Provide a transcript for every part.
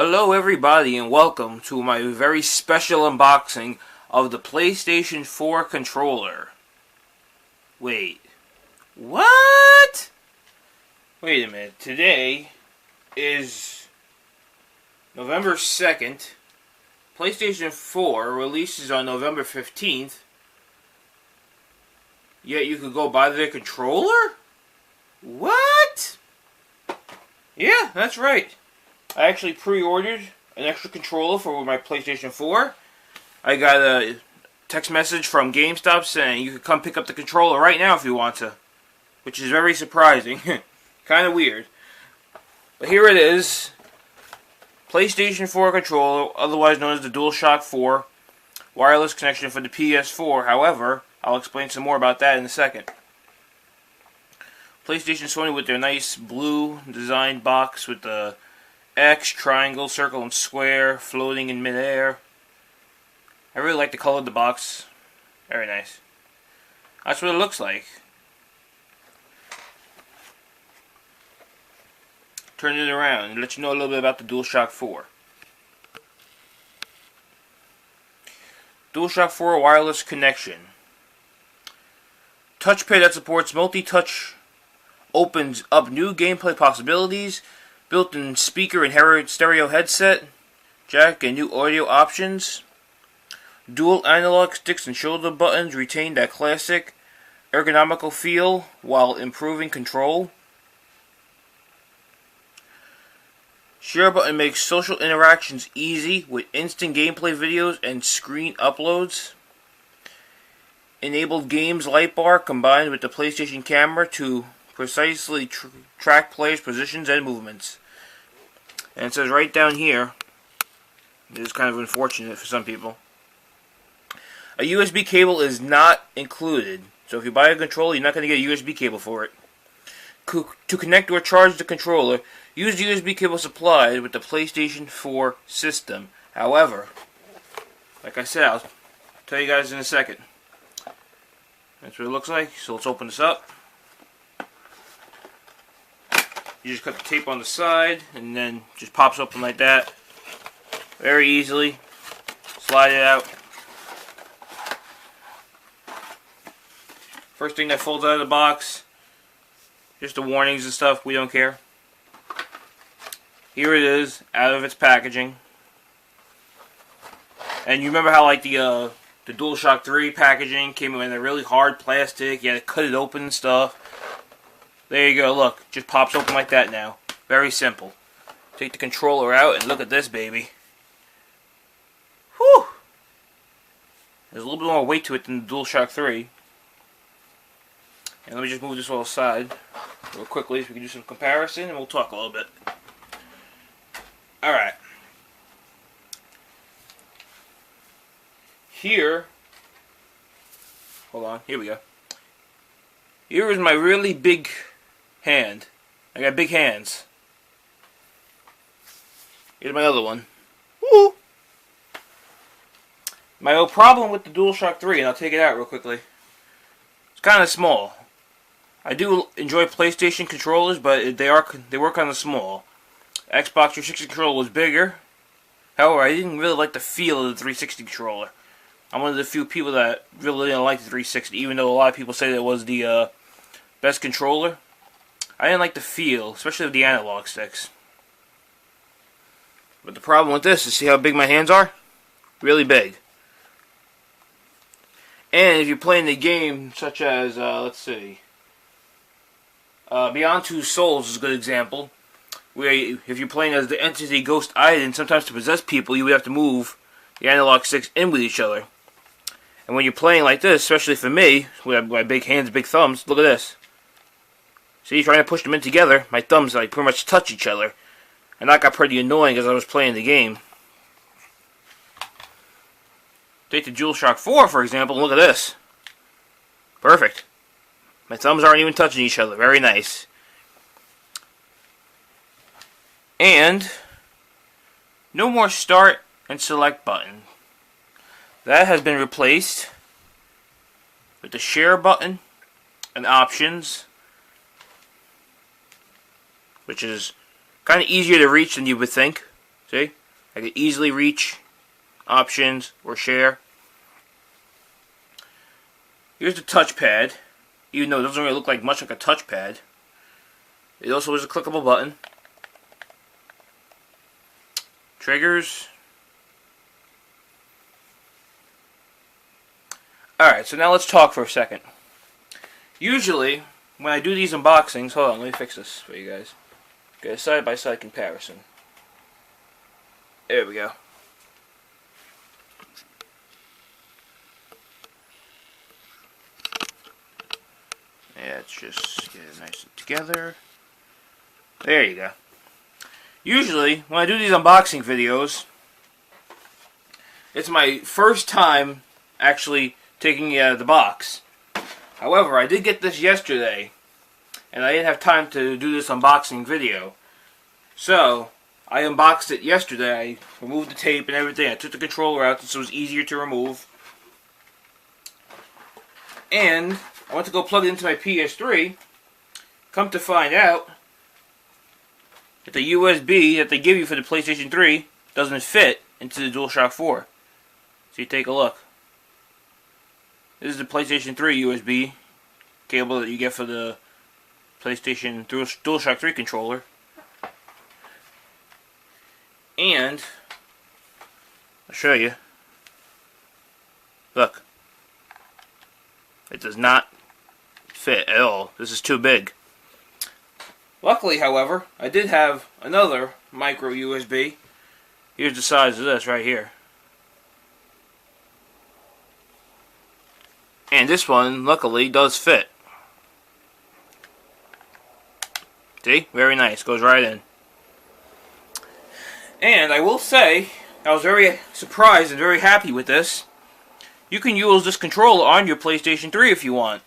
Hello everybody and welcome to my very special unboxing of the PlayStation 4 controller. Wait, what? Wait a minute, today is November 2nd. PlayStation 4 releases on November 15th. Yet you could go buy the controller? What? Yeah, that's right. I actually pre-ordered an extra controller for my PlayStation 4. I got a text message from GameStop saying you could come pick up the controller right now if you want to. Which is very surprising. Kind of weird. But here it is. PlayStation 4 controller, otherwise known as the Dualshock 4. Wireless connection for the PS4. However, I'll explain some more about that in a second. PlayStation Sony with their nice blue designed box with the X, triangle, circle, and square floating in midair. I really like the color of the box. Very nice. That's what it looks like. Turn it around and let you know a little bit about the DualShock 4. DualShock 4 wireless connection. Touchpad that supports multi-touch opens up new gameplay possibilities. Built-in speaker and stereo headset, jack and new audio options. Dual analog sticks and shoulder buttons retain that classic ergonomical feel while improving control. Share button makes social interactions easy with instant gameplay videos and screen uploads. Enabled games light bar combined with the PlayStation camera to precisely track players' positions and movements. And it says right down here, this is kind of unfortunate for some people, a USB cable is not included. So if you buy a controller, you're not going to get a USB cable for it. To connect or charge the controller, use the USB cable supplied with the PlayStation 4 system. However, like I said, I'll tell you guys in a second. That's what it looks like. So let's open this up. You just cut the tape on the side, and then just pops open like that. Very easily. Slide it out. First thing that folds out of the box, just the warnings and stuff, we don't care. Here it is, out of its packaging. And you remember how like the DualShock 3 packaging came in a really hard plastic, you had to cut it open and stuff. There you go, look, just pops open like that now. Very simple. Take the controller out and look at this baby. Whew! There's a little bit more weight to it than the DualShock 3. And let me just move this all aside real quickly so we can do some comparison and we'll talk a little bit. Alright. Here, hold on, here we go. Here is my really big hand. I got big hands. Here's my other one. Woo! My old problem with the DualShock 3, and I'll take it out real quickly. It's kind of small. I do enjoy PlayStation controllers, but they work kind of small. Xbox 360 controller was bigger. However, I didn't really like the feel of the 360 controller. I'm one of the few people that really didn't like the 360, even though a lot of people say that it was the best controller. I didn't like the feel, especially of the analog sticks. But the problem with this is, see how big my hands are? Really big. And if you're playing the game such as, let's see, Beyond Two Souls is a good example, where if you're playing as the entity Ghost Iden, sometimes to possess people, you would have to move the analog sticks in with each other. And when you're playing like this, especially for me, with my big hands, big thumbs, look at this. See, trying to push them in together, my thumbs like pretty much touch each other. And that got pretty annoying as I was playing the game. Take the DualShock 4, for example, and look at this. Perfect. My thumbs aren't even touching each other. Very nice. And no more start and select button. That has been replaced with the share button and options, which is kind of easier to reach than you would think. See? I can easily reach options or share. Here's the touchpad. Even though it doesn't really look like much like a touchpad. It also is a clickable button. Triggers. Alright, so now let's talk for a second. Usually, when I do these unboxings, hold on, let me fix this for you guys. Get a side-by-side comparison. There we go. Yeah, let's just get it nice and together. There you go. Usually, when I do these unboxing videos, it's my first time actually taking it out of the box. However, I did get this yesterday, and I didn't have time to do this unboxing video. So, I unboxed it yesterday. I removed the tape and everything. I took the controller out so it was easier to remove. And I went to go plug it into my PS3. Come to find out that the USB that they give you for the PlayStation 3 doesn't fit into the Dualshock 4. So you take a look. This is the PlayStation 3 USB cable that you get for the PlayStation Dualshock 3 controller. And I'll show you. Look. It does not fit at all. This is too big. Luckily, however, I did have another micro USB. Here's the size of this right here. And this one, luckily, does fit. See? Very nice. Goes right in. And I will say, I was very surprised and very happy with this. You can use this controller on your PlayStation 3 if you want.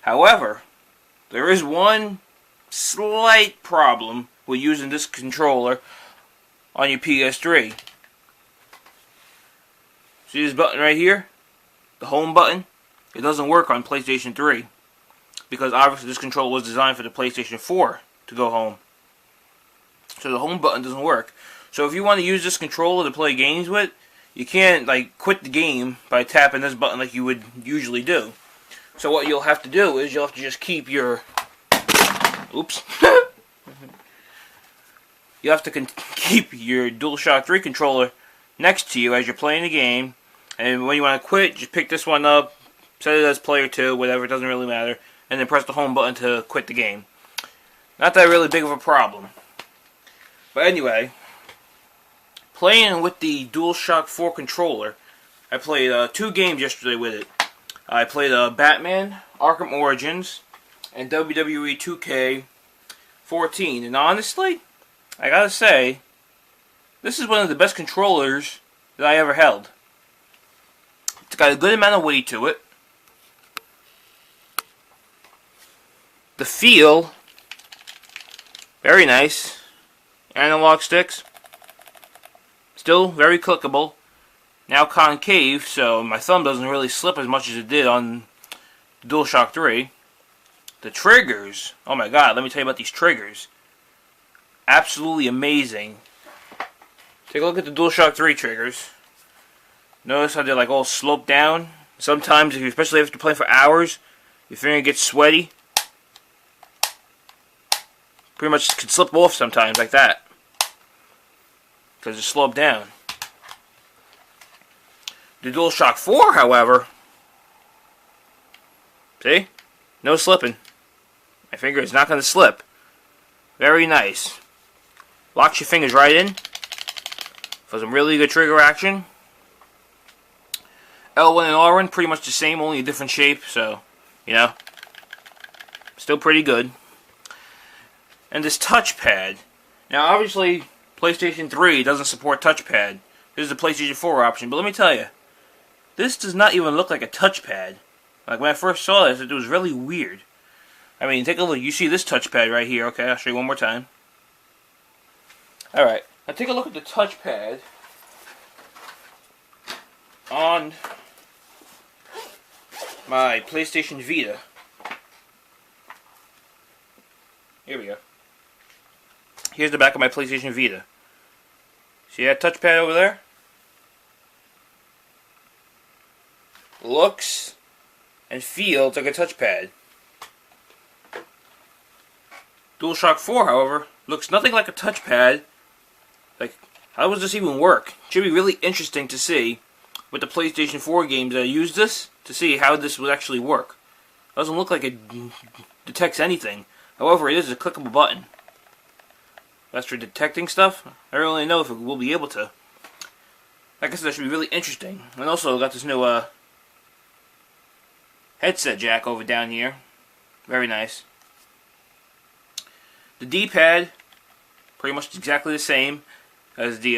However, there is one slight problem with using this controller on your PS3. See this button right here? The home button? It doesn't work on PlayStation 3. Because obviously this controller was designed for the PlayStation 4 to go home. So the home button doesn't work. So if you want to use this controller to play games with, you can't like quit the game by tapping this button like you would usually do. So what you'll have to do is you'll have to just keep your... Oops. You have to keep your DualShock 3 controller next to you as you're playing the game. And when you want to quit, just pick this one up, set it as player 2, whatever, it doesn't really matter. And then press the home button to quit the game. Not that really big of a problem. But anyway, playing with the DualShock 4 controller, I played 2 games yesterday with it. I played Batman, Arkham Origins, and WWE 2K14. And honestly, I gotta say, this is one of the best controllers that I ever held. It's got a good amount of weight to it. The feel, very nice. Analog sticks, still very clickable. Now concave, so my thumb doesn't really slip as much as it did on DualShock 3. The triggers, oh my god, let me tell you about these triggers. Absolutely amazing. Take a look at the DualShock 3 triggers. Notice how they're like all sloped down. Sometimes, especially if you're playing for hours, your finger gets sweaty. Pretty much can slip off sometimes like that. Because it's sloped down. The DualShock 4, however, see? No slipping. My finger is not going to slip. Very nice. Locks your fingers right in for some really good trigger action. L1 and R1 pretty much the same, only a different shape, so, you know, still pretty good. And this touchpad. Now, obviously, PlayStation 3 doesn't support touchpad. This is the PlayStation 4 option, but let me tell you, this does not even look like a touchpad. Like, when I first saw this, it was really weird. I mean, take a look. You see this touchpad right here. Okay, I'll show you one more time. Alright, now take a look at the touchpad on my PlayStation Vita. Here we go. Here's the back of my PlayStation Vita. See that touchpad over there? Looks and feels like a touchpad. Dualshock 4, however, looks nothing like a touchpad. Like, how does this even work? Should be really interesting to see with the PlayStation 4 games that use this, to see how this would actually work. Doesn't look like it detects anything. However, it is a clickable button. That's for detecting stuff. I don't really know if it will be able to. Like I said, that should be really interesting. And also got this new headset jack over down here. Very nice. The D-pad, pretty much exactly the same as the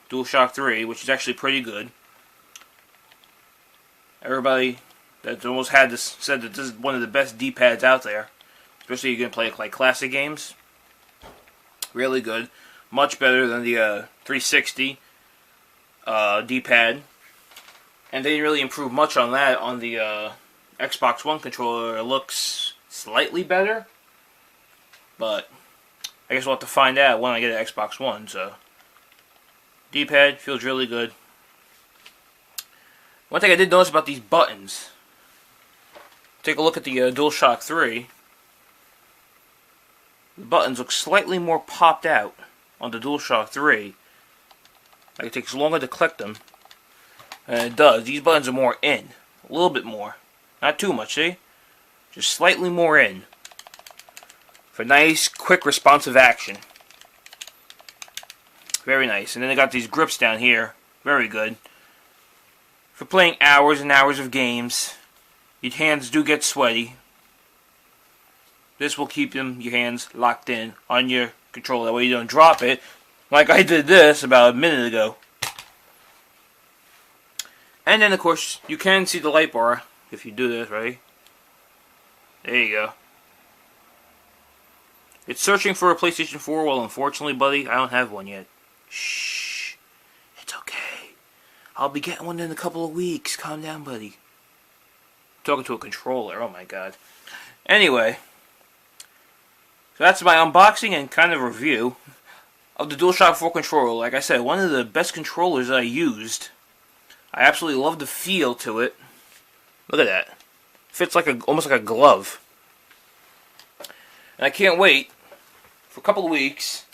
DualShock 3, which is actually pretty good. Everybody that's almost had this said that this is one of the best D-pads out there. Especially if you're going to play like classic games. Really good. Much better than the 360 D-pad. And they didn't really improve much on that on the Xbox One controller. It looks slightly better. But I guess we'll have to find out when I get an Xbox One. So D-pad feels really good. One thing I did notice about these buttons. Take a look at the DualShock 3. The buttons look slightly more popped out on the DualShock 3. Like it takes longer to click them. And it does. These buttons are more in. A little bit more. Not too much, see? Just slightly more in. For nice, quick, responsive action. Very nice. And then they got these grips down here. Very good. For playing hours and hours of games, your hands do get sweaty. This will keep your hands locked in on your controller. That way you don't drop it. Like I did this about a minute ago. And then, of course, you can see the light bar if you do this, right? There you go. It's searching for a PlayStation 4. Well, unfortunately, buddy, I don't have one yet. Shh. It's okay. I'll be getting one in a couple of weeks. Calm down, buddy. Talking to a controller. Oh, my God. Anyway. So that's my unboxing and kind of review of the DualShock 4 controller. Like I said, one of the best controllers that I used. I absolutely love the feel to it. Look at that. Fits like almost like a glove. And I can't wait for a couple of weeks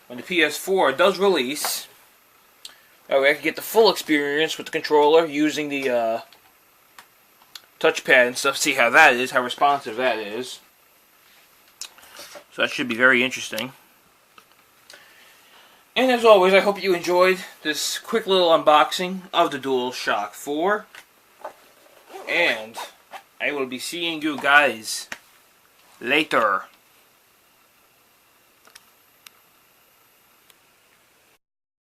when the PS4 does release. That way I can get the full experience with the controller using the touchpad and stuff. See how that is, how responsive that is. So that should be very interesting. And as always, I hope you enjoyed this quick little unboxing of the DualShock 4. And I will be seeing you guys later.